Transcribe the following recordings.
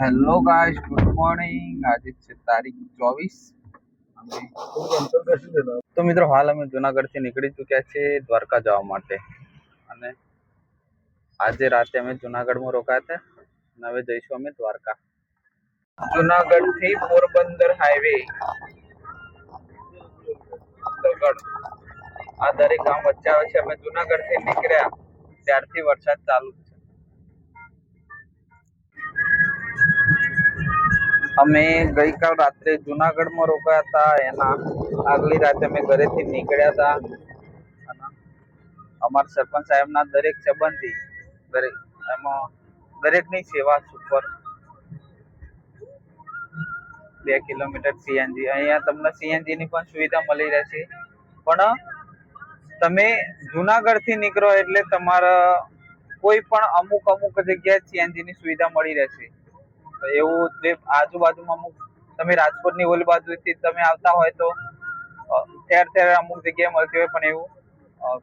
Hello guys, good morning. આજે છે તારીખ 24। તો મિત્રો હાલ અમે જુનાગઢથી નીકળી ચૂક્યા છે દ્વારકા જવા માટે, અને આજે રાતે અમે જુનાગઢમાં રોકાયા હતા અને હવે જઈશું અમે દ્વારકા। જુનાગઢથી પોરબંદર હાઈવે આ દરેક ગામ વચ્ચે આવે છે। અમે જુનાગઢથી નીકળ્યા ત્યારથી વરસાદ ચાલુ છે। અમે ગઈકાલ રાત્રે જુનાગઢમાં રોકાયા હતા, એના આગલી રાતે અમે ઘરેથી નીકળ્યા હતા અને અમારા સરપંચ સાહેબના દરેક સંબંધી દરેકની સેવા સુપર 2 કિલોમીટર સીએનજી। અહીંયા તમને સીએનજી ની પણ સુવિધા મળી રહેશે, પણ તમે જુનાગઢથી નીકળો એટલે તમારે કોઈ પણ અમુક જગ્યાએ સીએનજી ની સુવિધા મળી રહેશે। એવું જે આજુબાજુમાં અમુક તમે રાજકોટની ઓલી બાજુથી તમે આવતા હોય તો ઠેર અમુક જગ્યાએ મળતી હોય, પણ એવું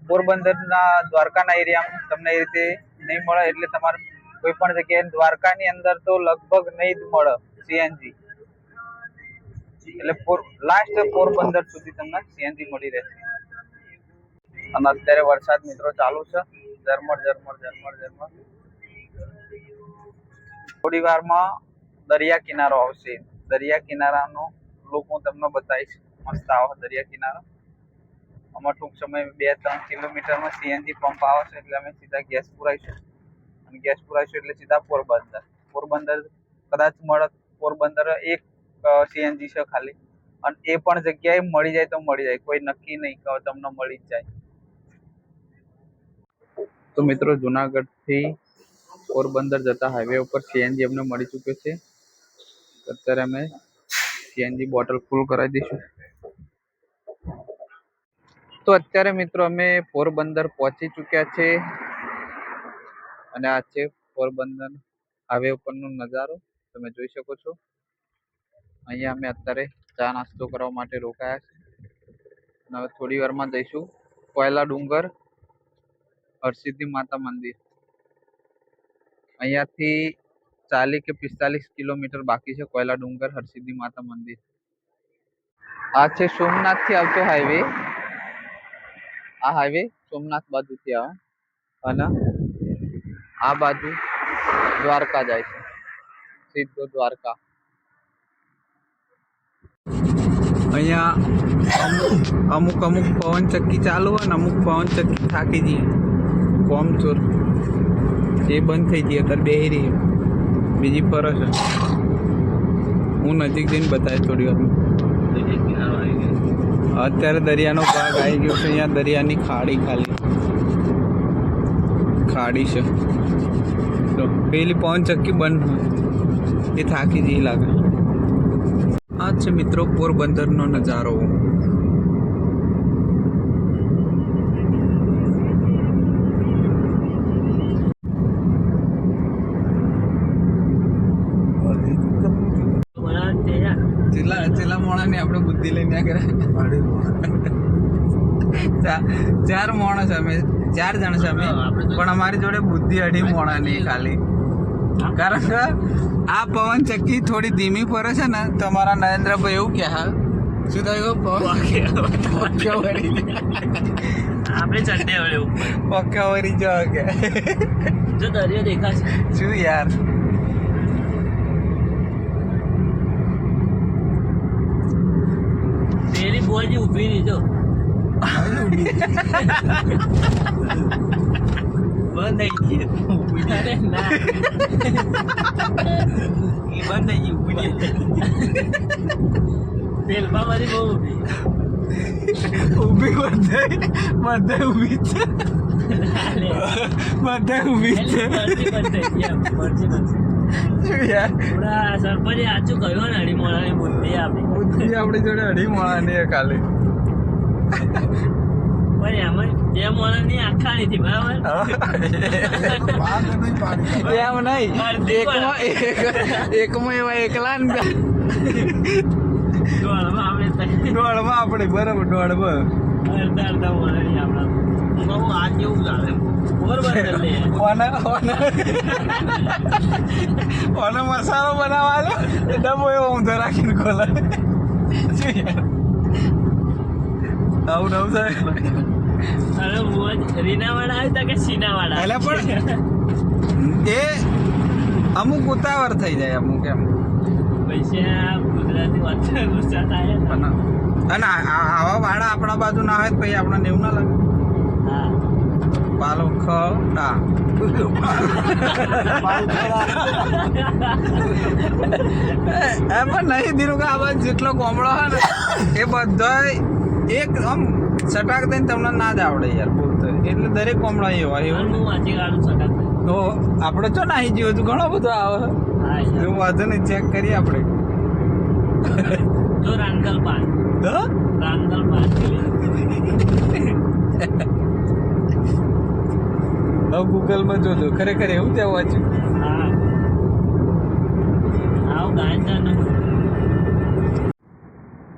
પોરબંદરના દ્વારકાના એરિયામાં તમને એ રીતે નહીં મળે। એટલે તમારે કોઈ પણ જગ્યાએ દ્વારકાની અંદર તો લગભગ નહીં જ મળે સીએનજી, એટલે લાસ્ટ પોરબંદર સુધી તમને સીએનજી મળી રહેશે। અને અત્યારે વરસાદ મિત્રો ચાલુ છે, ઝરમર। થોડી વારમાં દરિયા કિનારો આવશે। દરિયા કિનારાનો લુક હું તમને બતાવીશ, મસ્ત આવે દરિયા કિનારો। અમારે ટૂંક સમય 2-3 કિલોમીટરમાં સીએનજી પંપ આવે છે, એટલે અમે સીધા ગેસ પુરાઈશું, અને ગેસ પુરાઈશું એટલે સીધા પોરબંદર કદાચ મળે। પોરબંદર એક સીએનજી છે ખાલી, અને એ પણ જગ્યાએ મળી જાય તો મળી જાય, કોઈ નક્કી નહીં કે તમને મળી જ જાય। તો મિત્રો જુનાગઢથી પોરબંદર જતા હાઈવે ઉપર સીએનજી અમને મળી ચૂક્યો છે। અત્યારે અમે સીએનજી બોટલ ફૂલ કરાવી દઈશું। તો અત્યારે મિત્રો અમે પોરબંદર પહોંચી ચૂક્યા છે, અને આ છે પોરબંદર હાઈવે ઉપરનો નજારો, તમે જોઈ શકો છો। અહીંયા અમે અત્યારે ચા નાસ્તો કરવા માટે રોકાયા છે, અને હવે થોડી વારમાં જઈશું કોયલા ડુંગર હરસિદ્ધિ માતા મંદિર। અહીંયાથી 40 કે 45 કિલોમીટર બાકી છે કોયલા ડુંગર હરસિદ્ધિ માતા મંદિર। આ છે સોમનાથ થી આવતો હાઈવે। આ હાઈવે સોમનાથ બાજુથી આવે, અને આ બાજુ દ્વારકા જાય છે, સીધો દ્વારકા। અહીંયા અમુક પવન ચક્કી ચાલુ હોય ને અમુક પવન ચક્કી થાકી જઈએ, કોમચોર એ બંધ થઈ ગઈ, અત્યારે બેહી રહી, બીજી પર છે। હું નજીક જઈને બતાવીશ થોડી વાર। અત્યારે દરિયાનો ભાગ આવી ગયો છે, અહીંયા દરિયાની ખાડી ખાડી છે, તો પેલી પવન ચક્કી બંધ હોય, એ થાકી જઈ લાગે। આ છે મિત્રો પોરબંદરનો નજારો। ચેલા મોણાની આપણે બુદ્ધિ લઈને ચાર મોણા છે, અમે 4 જણ છે અમે, પણ અમારી જોડે બુદ્ધિ 2.5 મોણાની ખાલી, કારણ કે આ પવન ચક્કી થોડી ધીમી ફરે છે ને, તો અમારા નરેન્દ્રભાઈ એવું કહે, હા શું થયું આપણે ચડે પક્કા વળી જો કે જો દરિયો દેખાશે શું યાર। પેલી બોજી ઊભી રહી જો બંધ થઈ ગઈ, અરે ના એ બંધ થઈ ગઈ, ઊભી તેલમાં મારી બહુ ઊભી બધા ઊભી છે, બધા ઊભી છે સરપંચે સાચું કહ્યું ને, 2.5 મોણાની બુદ્ધિ આપણી જોડે 2.5 મોણાની ખાલી, પણ એમાં 2 મોણાની આખા નથી, બરાબર એમ નહીં, એકમાં એવા એકલા ને દોડમાં આપણે બરાબર, દોડમાં ઓને મસાલો બનાવવાનો ડબ્બો એવો ઊંધો રાખીને ખોલે આવું નવું થાય રીનાવાળા આવ્યા કે સીનાવાળા એટલે પણ એ અમુક ઉતાવળ થઈ જાય અમુક એમ પૈસા ગુજરાતી વાત ગુસ્સા થાય અને આવા વાળા આપણા બાજુ ના હોય તો પછી આપણે નેવું ના લાગે હા પાલો ખડા એમ પણ નહીં દીધું કે આ બાજુ જેટલો કોમળો હોય ને એ બધો એક આમ સટાક થઈને તમને ના જ આવડે યાર બોલતો એટલે દરેક કોમળો એવા એવું હું વાંચી કાઢું સટાક તો આપણે જો નાહી ગયો તો ઘણો બધો આવે હા એવું વાંધો નહીં ચેક કરીએ આપણે જો રાંગલ પાન હવે ગૂગલમાં જોજો ખરેખર એવું ત્યાં વાંચ્યું હા આવ ગાયન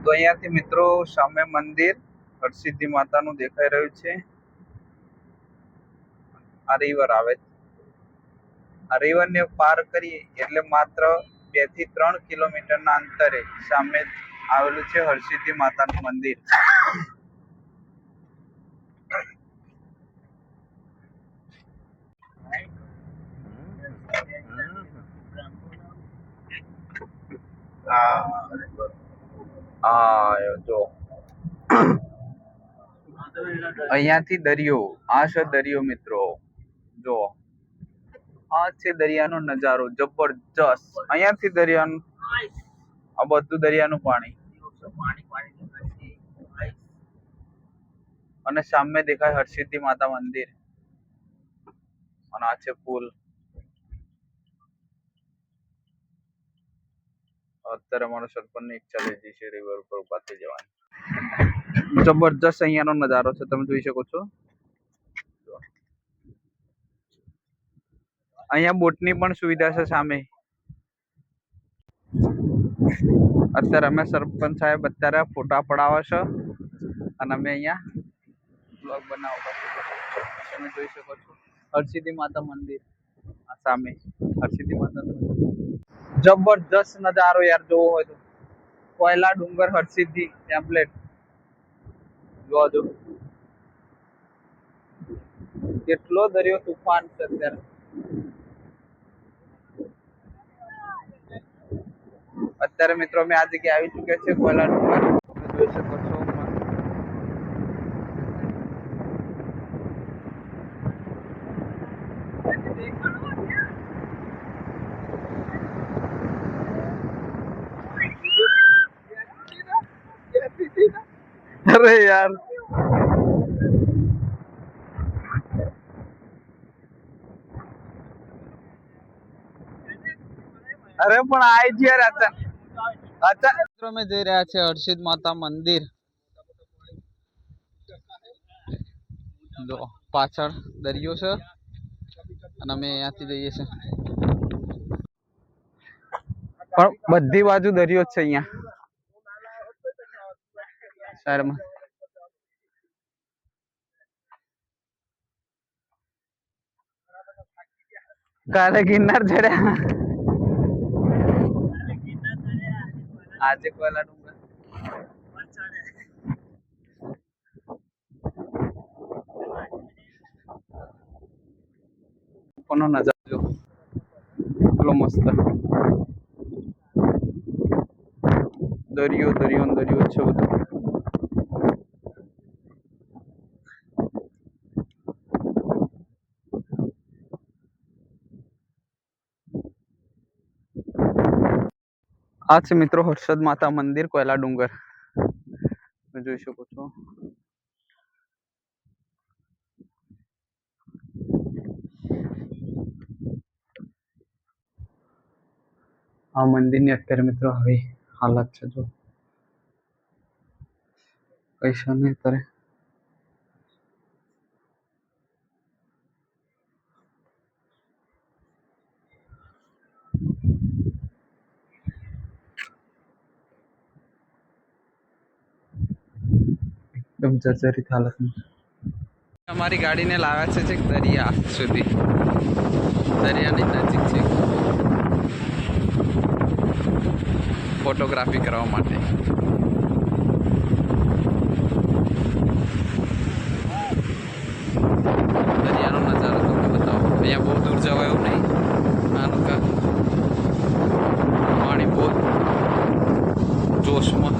તો અહીંયાથી મિત્રો સામે મંદિર હરસિદ્ધિ માતાનું દેખાઈ રહ્યું છે. આ રિવર આવે છે. આ રિવર ને પાર કરીએ એટલે માત્ર 2 થી 3 કિલોમીટરના અંતરે સામે આવેલું છે હરસિદ્ધિ માતાનું મંદિર. જો અહીંયાથી દરિયો, આ છે દરિયો મિત્રો. જો આ છે દરિયાનો નજારો જબરજસ્ત. અહીંયાથી દરિયાનું આ બધું દરિયાનું પાણી અને સામે દેખાય હરસિદ્ધિ માતા મંદિર અને આ છે પુલ. અત્યારે અમારો સરપંચની ઈચ્છા થઈ છે રિવર ઉપર ઉભા થઈ જવાની. જબરજસ્ત અહીંયાનો નજારો છે, તમે જોઈ શકો છો. અહીંયા બોટની પણ સુવિધા છે સામે. અત્યારે અમે સરપંચ સાહેબ અત્યારે ફોટા પડાવે છે અને અમે અહીંયા બ્લોગ બનાવતા તમે જોઈ શકો છો. હરસિદ્ધિ માતા મંદિર આ સામે હરસિદ્ધિ માતા જબરજસ્ત નજારો યાર જોવો હોય તો. કોયલા ડુંગર હરસિદ્ધિ ટેમ્પલેટ જોજો. કેટલો દરિયો તુફાન છે અત્યારે. અત્યારે મિત્રો અમે આ જગ્યાએ આવી ચુક્યા છે કોયલા ડુંગર. તમે જોઈ શકો છો. અરે યાર અરે પણ આઈ જ યાર અત્યારે અમે જઈ રહ્યા છે હરસિદ્ધિ માતા મંદિર. જો પાછળ દરિયો છે અને અમે અહીંયાથી જઈએ છીએ. પણ બધી બાજુ દરિયો જ છે અહીંયા શહેરમાં. કાલે ગિરનાર ચડ્યા, આજે કોયલા ડુંગર. ઉપરનો નજારો એટલો મસ્ત. દરિયો દરિયો દરિયો છે બધો. આ છે મિત્રો હર્ષદ માતા મંદિર કોયલા ડુંગર. તમે જોઈ શકો છો. આ મંદિરની અત્યારે મિત્રો આવી હાલત છે. જો પૈસા નહીં અત્યારે. એકદમ જર્જરિત હાલતમાં. અમારી ગાડીને લાવ્યા છે છેક દરિયા સુધી, દરિયાની નજીક છે, ફોટોગ્રાફી કરવા માટે. દરિયાનો નજારો તમને બતાવો. અહીંયા બહુ દૂર જવાય એવું નહીં, નાનું કા પાણી બહુ જોશમાં.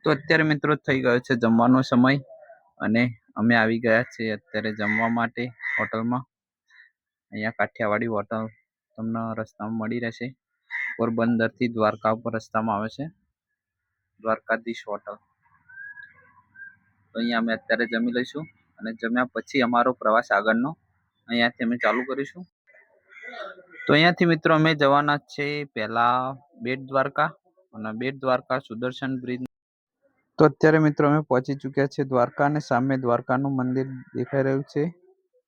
તો અત્યારે મિત્રો થઈ ગયો છે જમવાનો સમય અને અમે આવી ગયા છીએ અત્યારે જમવા માટે હોટલમાં. અહીંયા કાઠિયાવાડી હોટલ તમને રસ્તામાં મળી રહેશે. પોરબંદરથી દ્વારકા ઉપર રસ્તામાં આવે છે દ્વારકાધીશ હોટલ. તો અહીંયા અમે અત્યારે જમી લઈશું અને જમ્યા પછી અમારો પ્રવાસ આગળનો અહીંયાથી અમે ચાલુ કરીશું. તો અહીંયાથી મિત્રો અમે જવાના છે પહેલા બેટ દ્વારકા અને બેટ દ્વારકા સુદર્શન બ્રિજ. તો અત્યારે મિત્રો અમે પહોંચી ચૂક્યા છીએ દ્વારકા અને સામે દ્વારકાનું મંદિર દેખાઈ રહ્યું છે,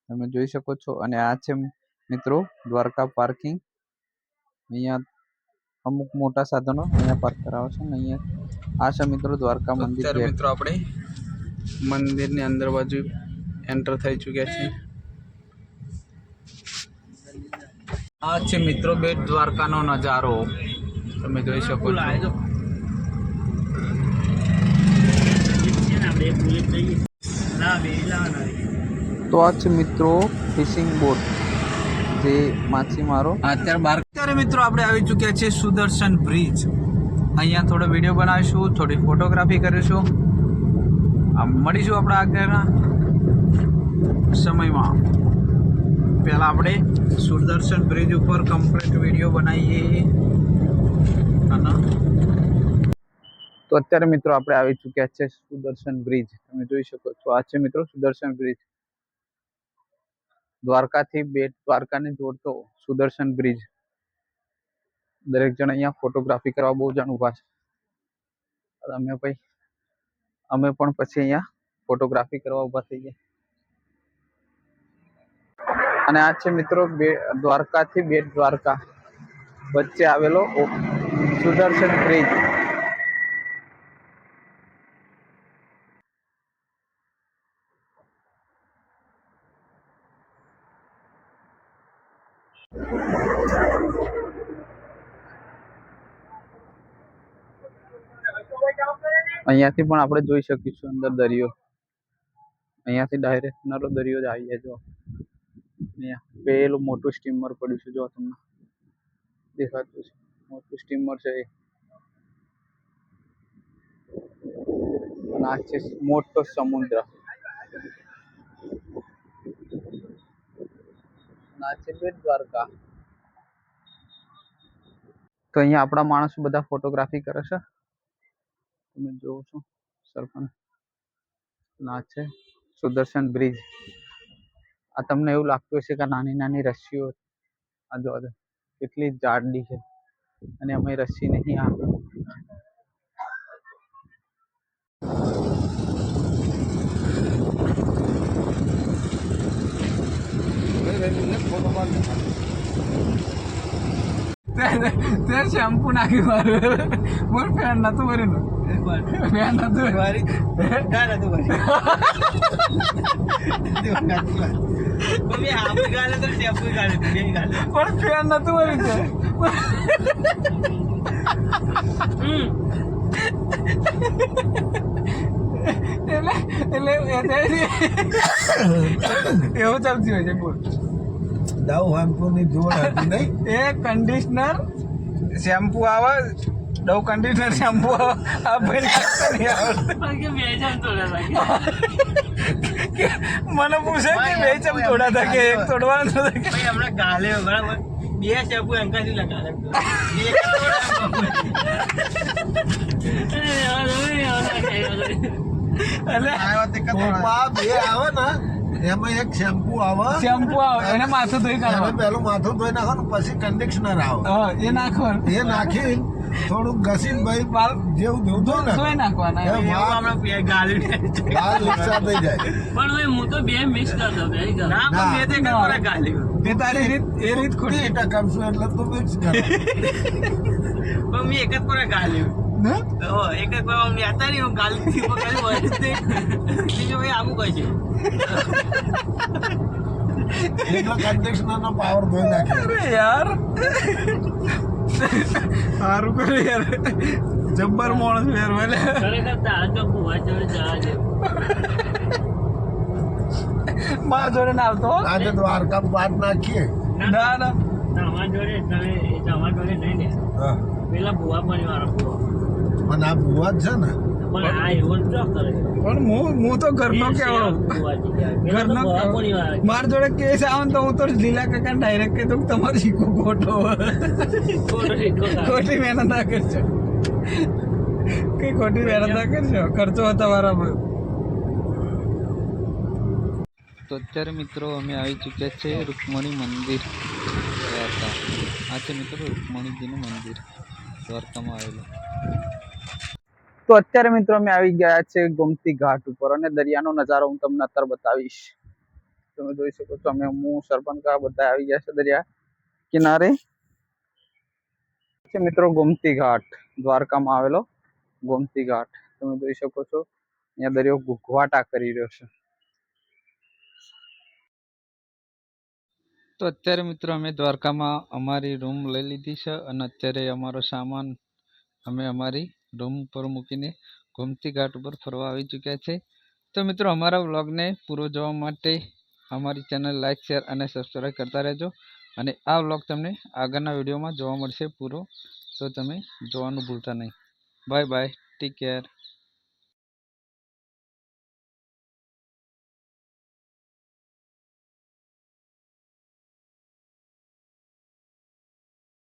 તમે જોઈ શકો છો. અને આ છે મિત્રો દ્વારકા પાર્કિંગ. અહીંયા અમુક મોટા સાધનો અહીંયા પાર્ક કરાવે છે અને અહીંયા આ છે મિત્રો દ્વારકા મંદિર. અત્યારે મિત્રો આપણે મંદિરની અંદર બાજુ એન્ટર થઈ ચૂક્યા છીએ. આ છે મિત્રો બેટ દ્વારકાનો નજારો, તમે જોઈ શકો છો. તો આ છે મિત્રો ફિશિંગ બોટ, જે માછીમારો અત્યારે મિત્રો આપણે આવી ચૂક્યા છીએ સુદર્શન બ્રિજ. અહીંયા થોડો વિડીયો બનાવીશું, થોડી ફોટોગ્રાફી કરીશું. મળીશું આપણા આગળના સમયમાં. પહેલાં આપણે સુદર્શન બ્રિજ ઉપર કમ્પ્લીટ વિડીયો બનાવીએ. તો અત્યારે મિત્રો આપણે આવી ચૂક્યા છે સુદર્શન બ્રિજ, તમે જોઈ શકો છો. આ છે મિત્રો સુદર્શન બ્રિજ, દ્વારકાથી બેટ દ્વારકાને જોડતો સુદર્શન બ્રિજ. દરેક જણ અહીંયા ફોટોગ્રાફી કરવા બહુ જણ ઊભા છે. અમે પણ પછી અહીંયા ફોટોગ્રાફી કરવા ઊભા થઈ ગયા. અને આ છે મિત્રો દ્વારકાથી બેટ દ્વારકા વચ્ચે આવેલો સુદર્શન બ્રિજ. અહીંયાથી પણ આપણે જોઈ શકીશું અંદર દરિયો. અહીંયાથી ડાયરેક્ટ નરો દરિયો જ આવી જાય. જો અહીંયા પેલું મોટું સ્ટીમર પડ્યું છે, જો તમને દેખાતું છે, મોટું સ્ટીમર છે. આ છે મોટો સમુદ્ર. આ છે બેટ દ્વારકા. તો અહીંયા આપણા માણસો બધા ફોટોગ્રાફી કરે છે, તમે જોવો છો. સરપંચ ના છે સુદર્શન બ્રિજ. આ તમને એવું લાગતું હશે કે નાની નાની રસ્સીઓ, આ જો કેટલી જાડી છે, અને અમે રસ્સી નહીં. આ તે શેમ્પુ નાખી મારું બોલ. ફેન નતું ભર્યું, ફેન નતું મારી પણ ફેન નતું ભર્યું છે. એવું ચાલતું હોય છે. બોલ દાવ શેમ્પુ ની જોડ હતી નહીં. એ કન્ડિશનર શેમ્પુ આવે, ડવ કન્ડિશનર શેમ્પુ આવે. આ ભાઈ મને પૂછે કે બે ચમ તોડા હતા કે એક તોડવાનું હતા કે હમણાં ગાલે બરાબર બે શેમ્પુ અંકાથી લગાડે. બે આવે ને એમાં એક શેમ્પુ આવે શેમ્પુ આવે એને માથું ધોઈ એને કાઢવાનું. પહેલું માથું ધોઈ નાખવાનું પછી કંડિશનર આવે હા એ નાખવાનું. એ નાખી થોડુંક ઘસીને ભાઈ વાળ જેવું ધોતો ને ધોઈ નાખવાના. એ એવું વાળ આપણે ગાલ્યું વાળ લીસા થઈ જાય. પણ હવે હું તો બે મિક્સ કરતો બે ના ના. પણ બે તે કરે ગાલ્યું એ તારી રીત એ રીત ખોટી. 50% એટલે તું મિક્સ કર પણ મેં એક જ પર ગાલ્યું ને? એક જ પર મેં હતા નહીં હું ગાલી થી ગાલી હોય જ નહીં. બીજું ભાઈ આવું કહે છે એટલે કંડિશનર નો પાવર ધોઈ નાખે. અરે યાર સારું કરે યાર. જબ્બર માણસ યાર મને. ખરેખર તારા તો ભુવા જોડે જવા દે. માર જોડે ના આવતો હો. આજે દ્વારકા પાટ નાખીએ ના ના તમારા જોડે તમે તમારા જોડે નહીં ને હા. પેલા ભુવા પરિવાર ભુવા પણ આ ભુવા જ છે ને પણ આ એવું જ કરે પણ હું તો ઘરનો કેવો ઘરનો માર જોડે કેસ આવે ને તો હું તો લીલા કાકા ડાયરેક્ટ કહી દઉં કે તમારો સિક્કો ખોટો ખોટી મહેનત ના કરશો કઈ ખોટી મહેનત ના કરશો ખર્ચો તમારા પર. તો અત્યારે મિત્રો અમે આવી ચૂક્યા છે રૂકમણી મંદિર દ્વારકા. આ છે મિત્રો રૂકમણીજીનું મંદિર દ્વારકામાં આવેલું. તો અત્યારે મિત્રો અમે આવી ગયા છે ગોમતી ઘાટ ઉપર અને દરિયાનો નજારો હું તમને અત્યારે બતાવીશ. તમે જોઈ શકો છો અમે હું સરપંચ કા બધા આવી ગયા છે દરિયા કિનારે. છે મિત્રો ગોમતી ઘાટ દ્વારકામાં આવેલો ગોમતી ઘાટ તમે જોઈ શકો છો. અહીંયા દરિયો ઘૂઘવાટા કરી રહ્યો છે. તો અત્યારે મિત્રો અમે દ્વારકામાં અમારી રૂમ લઈ લીધી છે અને અત્યારે અમારો સામાન અમે અમારી રૂમ પર મૂકીને ગોમતી ઘાટ ઉપર ફરવા આવી ચૂક્યા છે. તો મિત્રો અમારા વ્લોગને પૂરો જોવા માટે અમારી ચેનલ લાઈક શેર અને સબસ્ક્રાઈબ કરતા રહેજો અને આ વ્લોગ તમને આગળના વિડીયોમાં જોવા મળશે પૂરો. તો તમે જોવાનું ભૂલતા નહીં. Bye bye, take care.